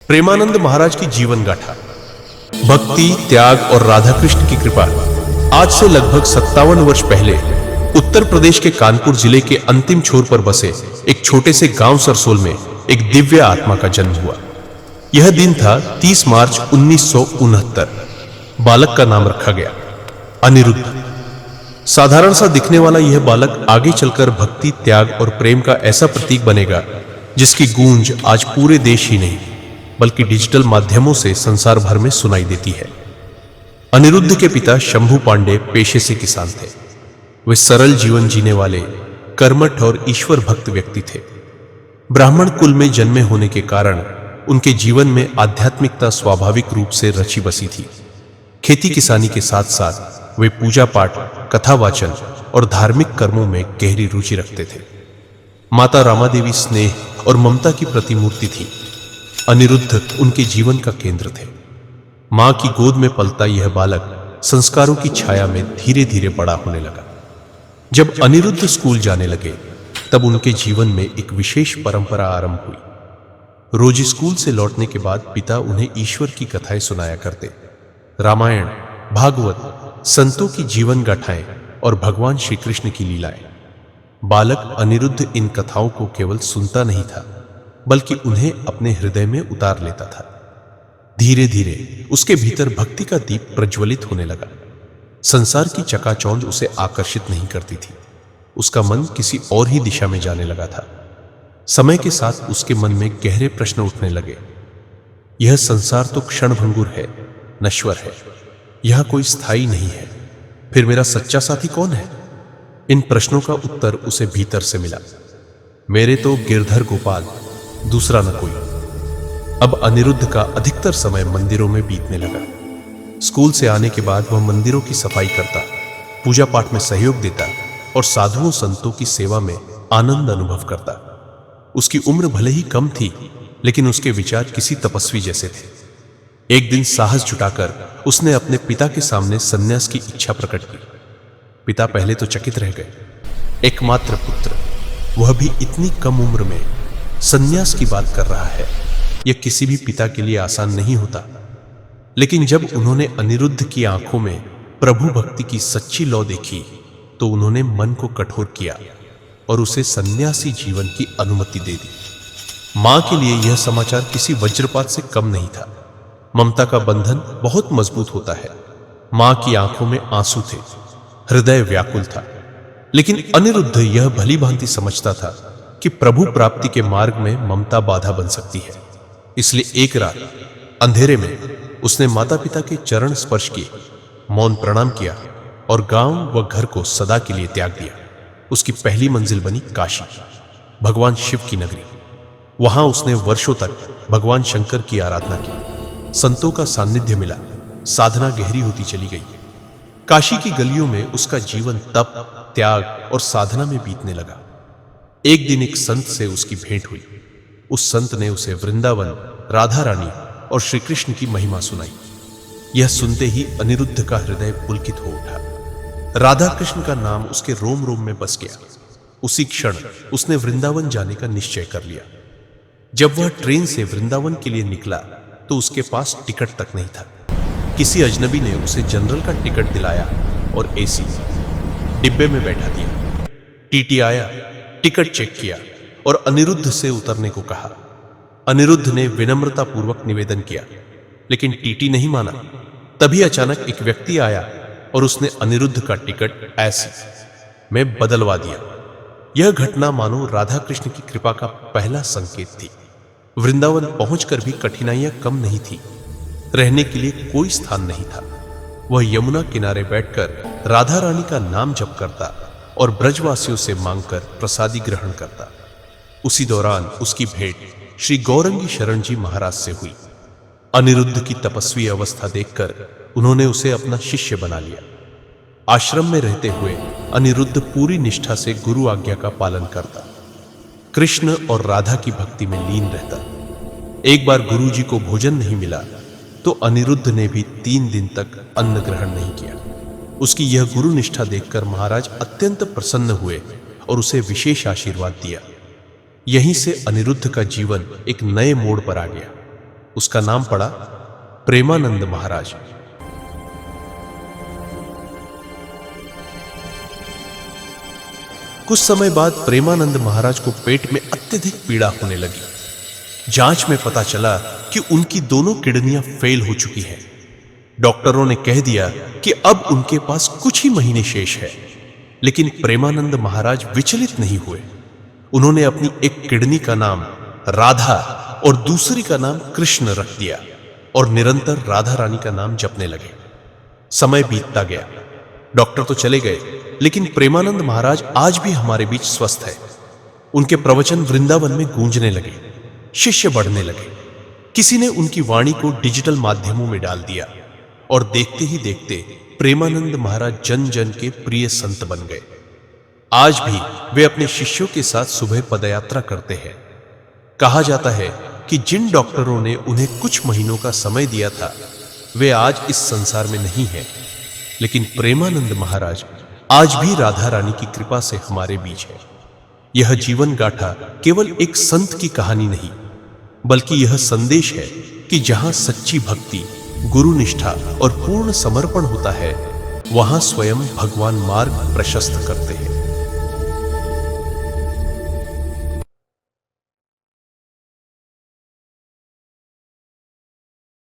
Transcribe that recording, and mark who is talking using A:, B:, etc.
A: प्रेमानंद महाराज की जीवन गाथा। भक्ति, त्याग और राधा कृष्ण की कृपा। आज से लगभग 57 वर्ष पहले उत्तर प्रदेश के कानपुर जिले के अंतिम छोर पर बसे एक छोटे से गांव सरसोल में एक दिव्य आत्मा का जन्म हुआ। यह दिन था 30 मार्च 1969। बालक का नाम रखा गया अनिरुद्ध। साधारण सा दिखने वाला यह बालक आगे चलकर भक्ति, त्याग और प्रेम का ऐसा प्रतीक बनेगा जिसकी गूंज आज पूरे देश ही नहीं बल्कि डिजिटल माध्यमों से संसार भर में सुनाई देती है। अनिरुद्ध के पिता शंभू पांडे पेशे से किसान थे। वे सरल जीवन जीने वाले, कर्मठ और ईश्वर भक्त व्यक्ति थे। ब्राह्मण कुल में जन्मे होने के कारण उनके जीवन में आध्यात्मिकता स्वाभाविक रूप से रची बसी थी। खेती किसानी के साथ साथ वे पूजा पाठ, कथा वाचन और धार्मिक कर्मों में गहरी रुचि रखते थे। माता रामादेवी स्नेह और ममता की प्रतिमूर्ति थी। अनिरुद्ध उनके जीवन का केंद्र थे। मां की गोद में पलता यह बालक संस्कारों की छाया में धीरे धीरे बड़ा होने लगा। जब अनिरुद्ध स्कूल जाने लगे तब उनके जीवन में एक विशेष परंपरा आरंभ हुई। रोज स्कूल से लौटने के बाद पिता उन्हें ईश्वर की कथाएं सुनाया करते। रामायण, भागवत, संतों की जीवन गाथाएं और भगवान श्री कृष्ण की लीलाएं। बालक अनिरुद्ध इन कथाओं को केवल सुनता नहीं था बल्कि उन्हें अपने हृदय में उतार लेता था। धीरे धीरे उसके भीतर भक्ति का दीप प्रज्वलित होने लगा। संसार की चकाचौंध उसे आकर्षित नहीं करती थी। उसका मन किसी और ही दिशा में जाने लगा था। समय के साथ उसके मन में गहरे प्रश्न उठने लगे। यह संसार तो क्षणभंगुर है, नश्वर है। यहां कोई स्थायी नहीं है। फिर मेरा सच्चा साथी कौन है? इन प्रश्नों का उत्तर उसे भीतर से मिला। मेरे तो गिरधर गोपाल, दूसरा न कोई। अब अनिरुद्ध का अधिकतर समय मंदिरों में बीतने लगा। स्कूल से आने के बाद वह मंदिरों की सफाई करता, पूजा पाठ में सहयोग देता और साधुओं संतों की सेवा में आनंद अनुभव करता। उसकी उम्र भले ही कम थी लेकिन उसके विचार किसी तपस्वी जैसे थे। एक दिन साहस जुटाकर उसने अपने पिता के सामने संन्यास की इच्छा प्रकट की। पिता पहले तो चकित रह गए। एकमात्र पुत्र, वह भी इतनी कम उम्र में संन्यास की बात कर रहा है। यह किसी भी पिता के लिए आसान नहीं होता। लेकिन जब उन्होंने अनिरुद्ध की आंखों में प्रभु भक्ति की सच्ची लौ देखी तो उन्होंने मन को कठोर किया और उसे सन्यासी जीवन की अनुमति दे दी। मां के लिए यह समाचार किसी वज्रपात से कम नहीं था। ममता का बंधन बहुत मजबूत होता है। मां की आंखों में आंसू थे, हृदय व्याकुल था। लेकिन अनिरुद्ध यह भली भांति समझता था कि प्रभु प्राप्ति के मार्ग में ममता बाधा बन सकती है। इसलिए एक रात अंधेरे में उसने माता पिता के चरण स्पर्श किए, मौन प्रणाम किया और गांव व घर को सदा के लिए त्याग दिया। उसकी पहली मंजिल बनी काशी, भगवान शिव की नगरी। वहां उसने वर्षों तक भगवान शंकर की आराधना की। संतों का सानिध्य मिला, साधना गहरी होती चली गई। काशी की गलियों में उसका जीवन तप, त्याग और साधना में बीतने लगा। एक दिन एक संत से उसकी भेंट हुई। उस संत ने उसे वृंदावन, राधा रानी और श्री कृष्ण की महिमा सुनाई। यह सुनते ही अनिरुद्ध का हृदय पुलकित हो उठा। राधा कृष्ण का नाम उसके रोम रोम में बस गया। उसी क्षण उसने वृंदावन जाने का निश्चय कर लिया। जब वह ट्रेन से वृंदावन के लिए निकला तो उसके पास टिकट तक नहीं था। किसी अजनबी ने उसे जनरल का टिकट दिलाया और एसी डिब्बे में बैठा दिया। टीटी आया, टिकट चेक किया और अनिरुद्ध से उतरने को कहा। अनिरुद्ध ने विनम्रता पूर्वक निवेदन किया लेकिन टीटी नहीं माना। तभी अचानक एक व्यक्ति आया और उसने अनिरुद्ध का टिकट ऐसे में बदलवा दिया। यह घटना मानो राधा कृष्ण की कृपा का पहला संकेत थी। वृंदावन पहुंचकर भी कठिनाइयां कम नहीं थी। रहने के लिए कोई स्थान नहीं था। वह यमुना किनारे बैठकर राधा रानी का नाम जप करता और ब्रजवासियों से मांगकर प्रसादी ग्रहण करता। उसी दौरान उसकी भेंट श्री गौरंगी शरण जी महाराज से हुई। अनिरुद्ध की तपस्वी अवस्था देखकर उन्होंने उसे अपना शिष्य बना लिया। आश्रम में रहते हुए अनिरुद्ध पूरी निष्ठा से गुरु आज्ञा का पालन करता, कृष्ण और राधा की भक्ति में लीन रहता। एक बार गुरु जी को भोजन नहीं मिला तो अनिरुद्ध ने भी 3 दिन तक अन्न ग्रहण नहीं किया। उसकी यह गुरु निष्ठा देखकर महाराज अत्यंत प्रसन्न हुए और उसे विशेष आशीर्वाद दिया। यहीं से अनिरुद्ध का जीवन एक नए मोड़ पर आ गया। उसका नाम पड़ा प्रेमानंद महाराज। कुछ समय बाद प्रेमानंद महाराज को पेट में अत्यधिक पीड़ा होने लगी। जांच में पता चला कि उनकी दोनों किडनियां फेल हो चुकी हैं। डॉक्टरों ने कह दिया कि अब उनके पास कुछ ही महीने शेष है, लेकिन प्रेमानंद महाराज विचलित नहीं हुए। उन्होंने अपनी एक किडनी का नाम राधा और दूसरी का नाम कृष्ण रख दिया और निरंतर राधा रानी का नाम जपने लगे। समय बीतता गया, डॉक्टर तो चले गए, लेकिन प्रेमानंद महाराज आज भी हमारे बीच स्वस्थ है। उनके प्रवचन वृंदावन में गूंजने लगे, शिष्य बढ़ने लगे। किसी ने उनकी वाणी को डिजिटल माध्यमों में डाल दिया और देखते ही देखते प्रेमानंद महाराज जन जन के प्रिय संत बन गए। आज भी वे अपने शिष्यों के साथ सुबह पदयात्रा करते हैं। कहा जाता है कि जिन डॉक्टरों ने उन्हें कुछ महीनों का समय दिया था, वे आज इस संसार में नहीं हैं, लेकिन प्रेमानंद महाराज आज भी राधा रानी की कृपा से हमारे बीच है। यह जीवन गाथा केवल एक संत की कहानी नहीं, बल्कि यह संदेश है कि जहां सच्ची भक्ति, गुरु निष्ठा और पूर्ण समर्पण होता है, वहां स्वयं भगवान मार्ग प्रशस्त करते हैं।